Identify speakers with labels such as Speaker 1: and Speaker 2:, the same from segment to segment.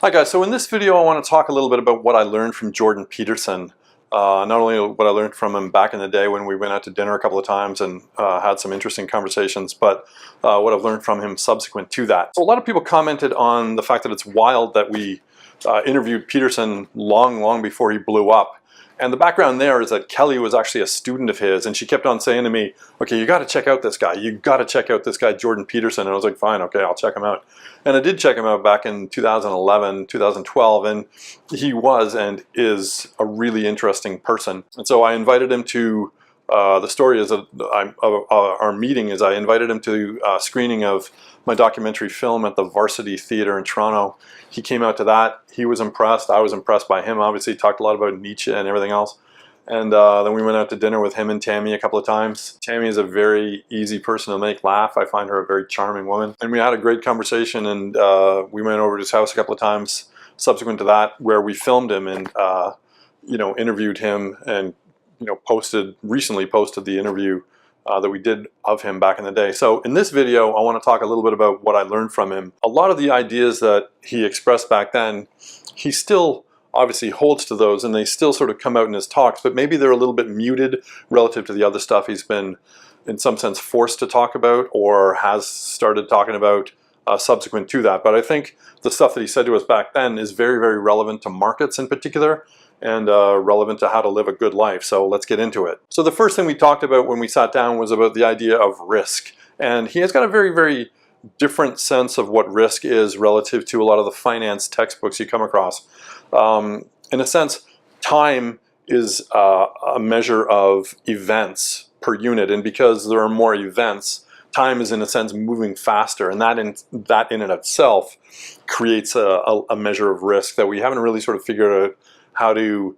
Speaker 1: Hi guys, so in this video I want to talk a little bit about what I learned from Jordan Peterson. Not only what I learned from him back in the day when we went out to dinner a couple of times and had some interesting conversations, but what I've learned from him subsequent to that. So a lot of people commented on the fact that it's wild that we interviewed Peterson long before he blew up. And the background there is that Kelly was actually a student of his, and she kept on saying to me, okay, you got to check out this guy. You got to check out this guy, Jordan Peterson. And I was like, fine, okay, I'll check him out. And I did check him out back in 2011, 2012, and he was and is a really interesting person. And so I invited him to, the story is our meeting is I invited him to a screening of my documentary film at the Varsity Theatre in Toronto. He came out to that. He was impressed. I was impressed by him. Obviously, he talked a lot about Nietzsche and everything else. And then we went out to dinner with him and Tammy a couple of times. Tammy is a very easy person to make laugh. I find her a very charming woman. And we had a great conversation, and we went over to his house a couple of times subsequent to that, where we filmed him and interviewed him, and recently posted the interview that we did of him back in the day. So in this video, I want to talk a little bit about what I learned from him. A lot of the ideas that he expressed back then, he still obviously holds to those, and they still sort of come out in his talks, but maybe they're a little bit muted relative to the other stuff he's been, in some sense, forced to talk about or has started talking about subsequent to that. But I think the stuff that he said to us back then is very relevant to markets in particular, and relevant to how to live a good life. So let's get into it. So the first thing we talked about when we sat down was about the idea of risk. And he has got a very different sense of what risk is relative to a lot of the finance textbooks you come across. In a sense, time is a measure of events per unit, and because there are more events, time is in a sense moving faster, and that in and of itself creates a measure of risk that we haven't really sort of figured out how to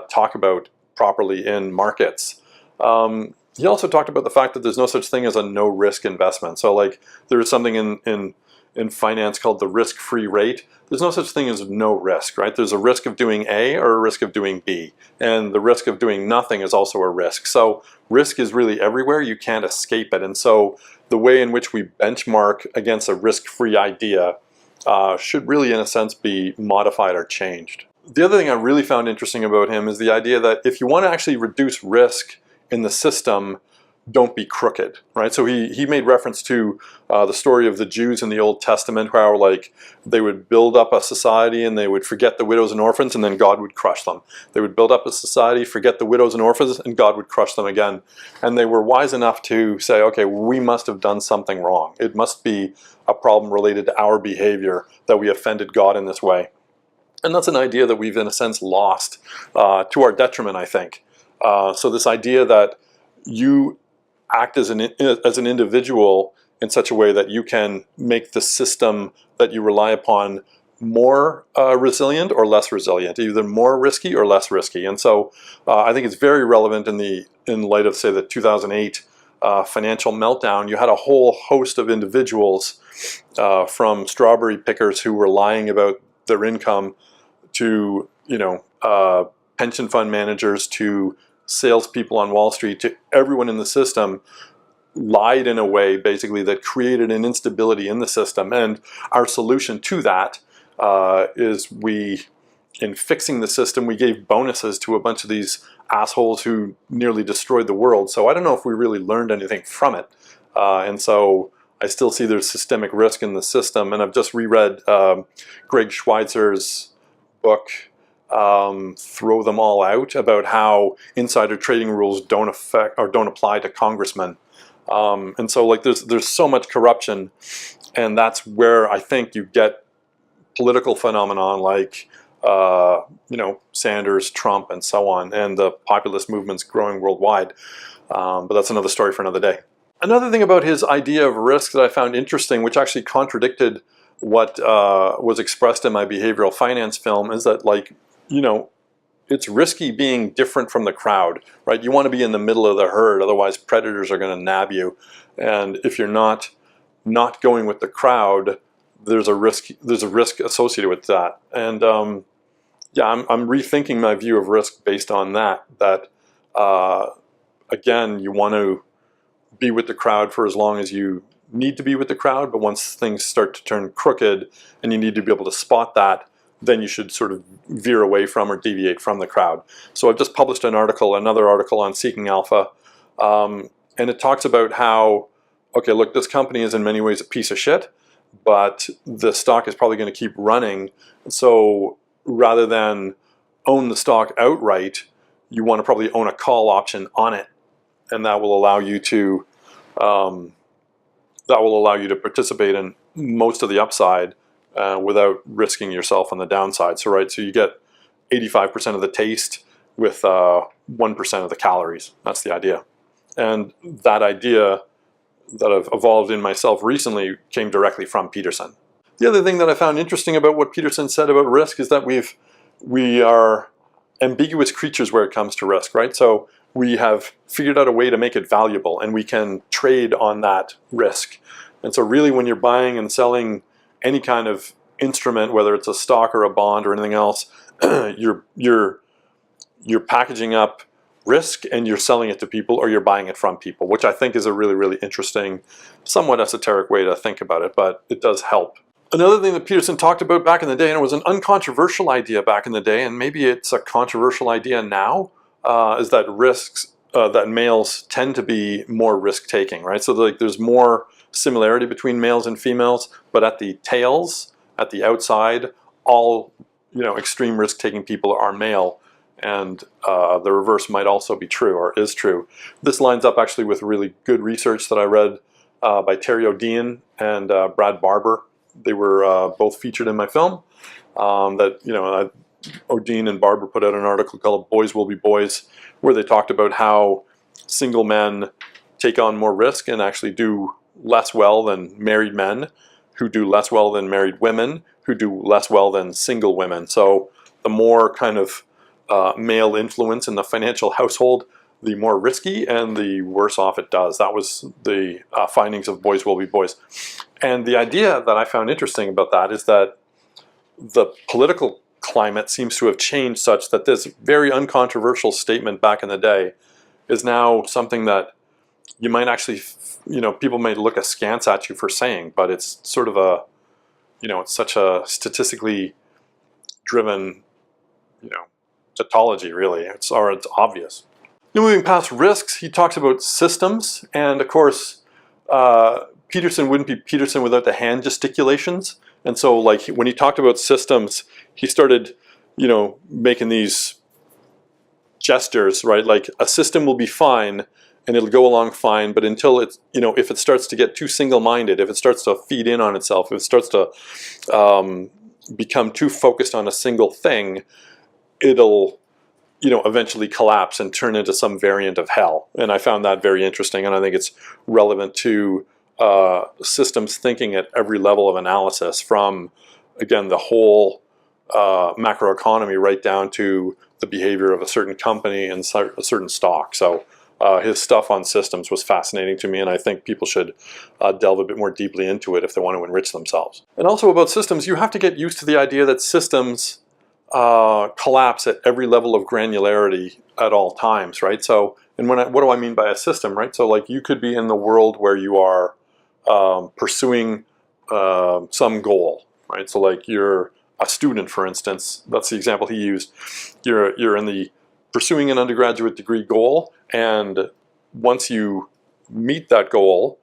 Speaker 1: talk about properly in markets. He also talked about the fact that there's no such thing as a no-risk investment. So like there is something in finance called the risk-free rate. There's no such thing as no risk, right? There's a risk of doing A or a risk of doing B. And the risk of doing nothing is also a risk. So risk is really everywhere. You can't escape it. And so the way in which we benchmark against a risk-free idea should really, in a sense, be modified or changed. The other thing I really found interesting about him is the idea that if you want to actually reduce risk in the system, don't be crooked, right? So he made reference to the story of the Jews in the Old Testament, how like they would build up a society and they would forget the widows and orphans, and then God would crush them. They would build up a society, forget the widows and orphans, and God would crush them again. And they were wise enough to say, okay, we must have done something wrong. It must be a problem related to our behavior that we offended God in this way. And that's an idea that we've, in a sense, lost to our detriment, I think. So this idea that you act as an individual in such a way that you can make the system that you rely upon more resilient or less resilient, either more risky or less risky. And so I think it's very relevant in light of, say, the 2008 financial meltdown. You had a whole host of individuals from strawberry pickers who were lying about their income to pension fund managers, to salespeople on Wall Street, to everyone in the system, lied in a way basically that created an instability in the system. And our solution to that is in fixing the system, we gave bonuses to a bunch of these assholes who nearly destroyed the world. So I don't know if we really learned anything from it. And so I still see there's systemic risk in the system. And I've just reread Greg Schweitzer's book, Throw Them All Out, about how insider trading rules don't apply to congressmen. And so like there's so much corruption, and that's where I think you get political phenomenon like Sanders, Trump, and so on, and the populist movements growing worldwide. But that's another story for another day. Another thing about his idea of risk that I found interesting, which actually contradicted what was expressed in my behavioral finance film, is that it's risky being different from the crowd, right? You want to be in the middle of the herd, otherwise predators are going to nab you. And if you're not going with the crowd, there's a risk associated with that. And yeah, I'm rethinking my view of risk based on that. Again, you want to be with the crowd for as long as you need to be with the crowd, but once things start to turn crooked and you need to be able to spot that, then you should sort of veer away from or deviate from the crowd. So I've just published another article on Seeking Alpha, and it talks about how, okay, look, this company is in many ways a piece of shit, but the stock is probably going to keep running. So rather than own the stock outright, you want to probably own a call option on it, and that will allow you to participate in most of the upside without risking yourself on the downside. So so you get 85% of the taste with 1% of the calories. That's the idea. And that idea that I've evolved in myself recently came directly from Peterson. The other thing that I found interesting about what Peterson said about risk is that we are ambiguous creatures where it comes to risk, right? So we have figured out a way to make it valuable, and we can trade on that risk. And so really, when you're buying and selling any kind of instrument, whether it's a stock or a bond or anything else, you're packaging up risk and you're selling it to people, or you're buying it from people, which I think is a really, really interesting, somewhat esoteric way to think about it, but it does help. Another thing that Peterson talked about back in the day, and it was an uncontroversial idea back in the day, and maybe it's a controversial idea now, is that that males tend to be more risk-taking, right? So there's more similarity between males and females, but at the tails, at the outside, all extreme risk-taking people are male, and the reverse might also be true, or is true. This lines up actually with really good research that I read by Terry O'Dean and Brad Barber. They were both featured in my film. O'Dean and Barber put out an article called "Boys Will Be Boys," where they talked about how single men take on more risk and actually do less well than married men, who do less well than married women, who do less well than single women. So the more kind of male influence in the financial household, the more risky and the worse off it does. That was the findings of Boys Will Be Boys. And the idea that I found interesting about that is that the political climate seems to have changed such that this very uncontroversial statement back in the day is now something that you might actually, people may look askance at you for saying, but it's sort of a, it's such a statistically driven, tautology, really. It's obvious. Now, moving past risks, he talks about systems, and of course, Peterson wouldn't be Peterson without the hand gesticulations. And so, like, when he talked about systems, he started, making these gestures, right? Like, a system will be fine, and it'll go along fine, but until it's, if it starts to get too single-minded, if it starts to feed in on itself, if it starts to become too focused on a single thing, it'll, eventually collapse and turn into some variant of hell. And I found that very interesting, and I think it's relevant to systems thinking at every level of analysis, from, again, the whole macroeconomy right down to the behavior of a certain company and a certain stock. So his stuff on systems was fascinating to me, and I think people should delve a bit more deeply into it if they want to enrich themselves. And also about systems, you have to get used to the idea that systems collapse at every level of granularity at all times, right? So, and what do I mean by a system, right? So, like, you could be in the world where you are pursuing some goal, right? So, like, you're a student, for instance. That's the example he used. You're in the pursuing an undergraduate degree goal, and once you meet that goal,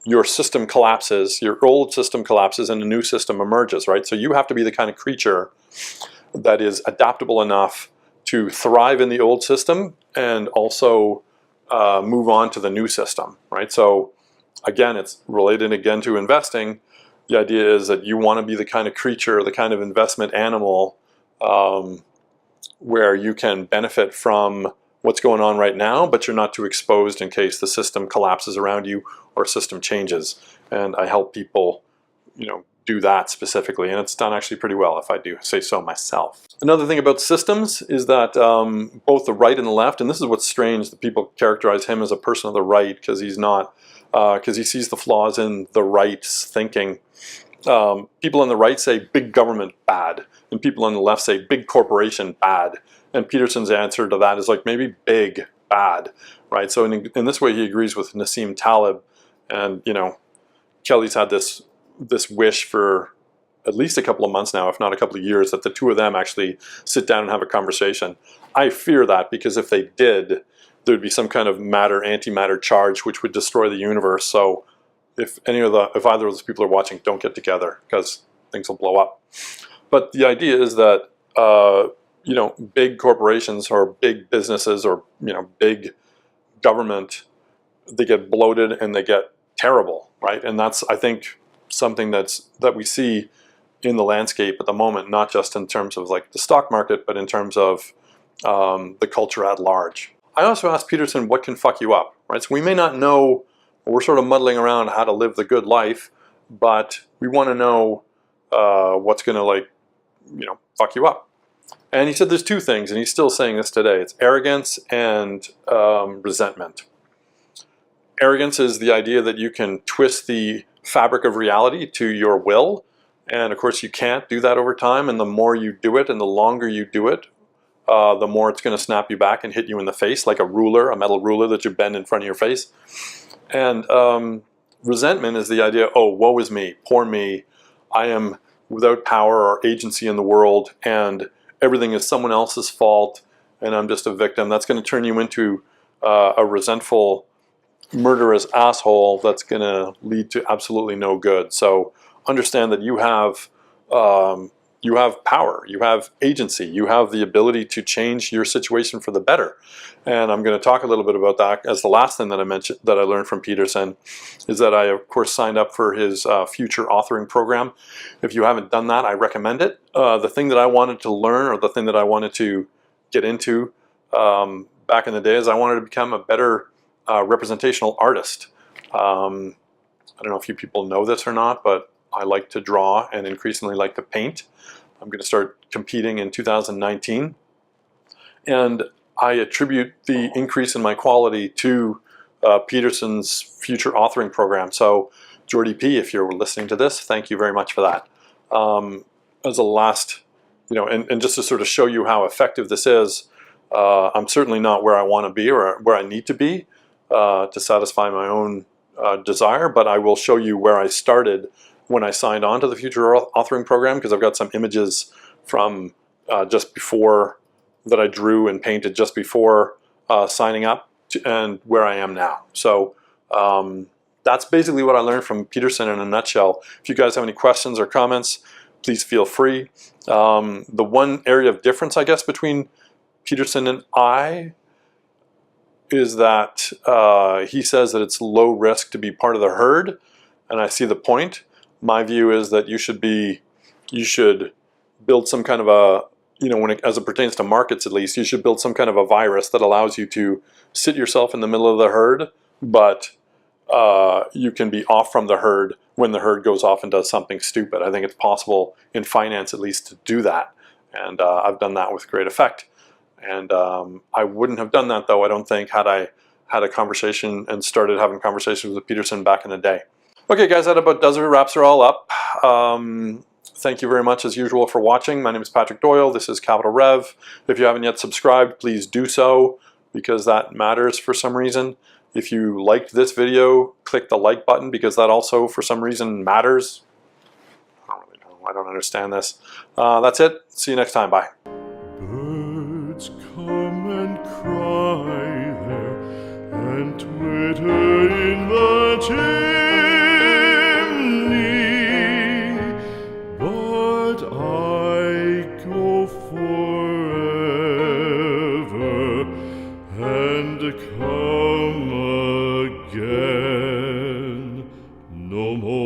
Speaker 1: your system collapses, your old system collapses, and a new system emerges, right? So you have to be the kind of creature that is adaptable enough to thrive in the old system and also move on to the new system, right? So again, it's related again to investing. The idea is that you want to be the kind of creature, the kind of investment animal where you can benefit from what's going on right now, but you're not too exposed in case the system collapses around you or system changes. And I help people, do that specifically, and it's done actually pretty well, if I do say so myself. Another thing about systems is that both the right and the left, and this is what's strange, that people characterize him as a person of the right, because he's not, because he sees the flaws in the right's thinking. People on the right say big government bad, and people on the left say big corporation bad. And Peterson's answer to that is like maybe big bad, right? So in this way, he agrees with Nassim Taleb, and Kelly's had this wish for at least a couple of months now, if not a couple of years, that the two of them actually sit down and have a conversation. I fear that, because if they did, there'd be some kind of antimatter charge which would destroy the universe. So if either of those people are watching, don't get together, because things will blow up. But the idea is that big corporations or big businesses or big government, they get bloated and they get terrible, right? And that's, I think, something that we see in the landscape at the moment, not just in terms of like the stock market, but in terms of the culture at large. I also asked Peterson, what can fuck you up, right? So we may not know, we're sort of muddling around how to live the good life, but we want to know what's going to fuck you up. And he said there's two things, and he's still saying this today. It's arrogance and resentment. Arrogance is the idea that you can twist the fabric of reality to your will, and of course you can't do that over time, and the more you do it and the longer you do it, the more it's going to snap you back and hit you in the face like a ruler, a metal ruler that you bend in front of your face. And resentment is the idea, oh, woe is me, poor me, I am without power or agency in the world, and everything is someone else's fault, and I'm just a victim. That's going to turn you into a resentful, murderous asshole that's going to lead to absolutely no good. So understand that you have power, you have agency, you have the ability to change your situation for the better. And I'm going to talk a little bit about that as the last thing that I mentioned, that I learned from Peterson, is that I, of course, signed up for his future authoring program. If you haven't done that, I recommend it. The thing that I wanted to learn, or the thing that I wanted to get into back in the day, is I wanted to become a better representational artist. I don't know if you people know this or not, but I like to draw and increasingly like to paint. I'm going to start competing in 2019. And I attribute the increase in my quality to Peterson's future authoring program. So Jordy P, if you're listening to this, thank you very much for that. As a last, and just to sort of show you how effective this is, I'm certainly not where I want to be or where I need to be to satisfy my own desire, but I will show you where I started when I signed on to the future authoring program, because I've got some images from just before that I drew and painted just before signing up and where I am now. So that's basically what I learned from Peterson in a nutshell. If you guys have any questions or comments, please feel free. The one area of difference, I guess, between Peterson and I is that he says that it's low risk to be part of the herd, and I see the point. My view is that you should build some kind of a, as it pertains to markets at least, you should build some kind of a virus that allows you to sit yourself in the middle of the herd, but you can be off from the herd when the herd goes off and does something stupid. I think it's possible in finance at least to do that, and I've done that with great effect. And I wouldn't have done that, though, I don't think, had I had a conversation and started having conversations with Peterson back in the day. Okay, guys, that about does it. Wraps are all up. Thank you very much, as usual, for watching. My name is Patrick Doyle. This is Capital Rev. If you haven't yet subscribed, please do so, because that matters for some reason. If you liked this video, click the like button, because that also, for some reason, matters. I don't really know. I don't understand this. That's it. See you next time. Bye.
Speaker 2: Birds come and cry there, and twitter in the chimney, but I go forever and come again no more.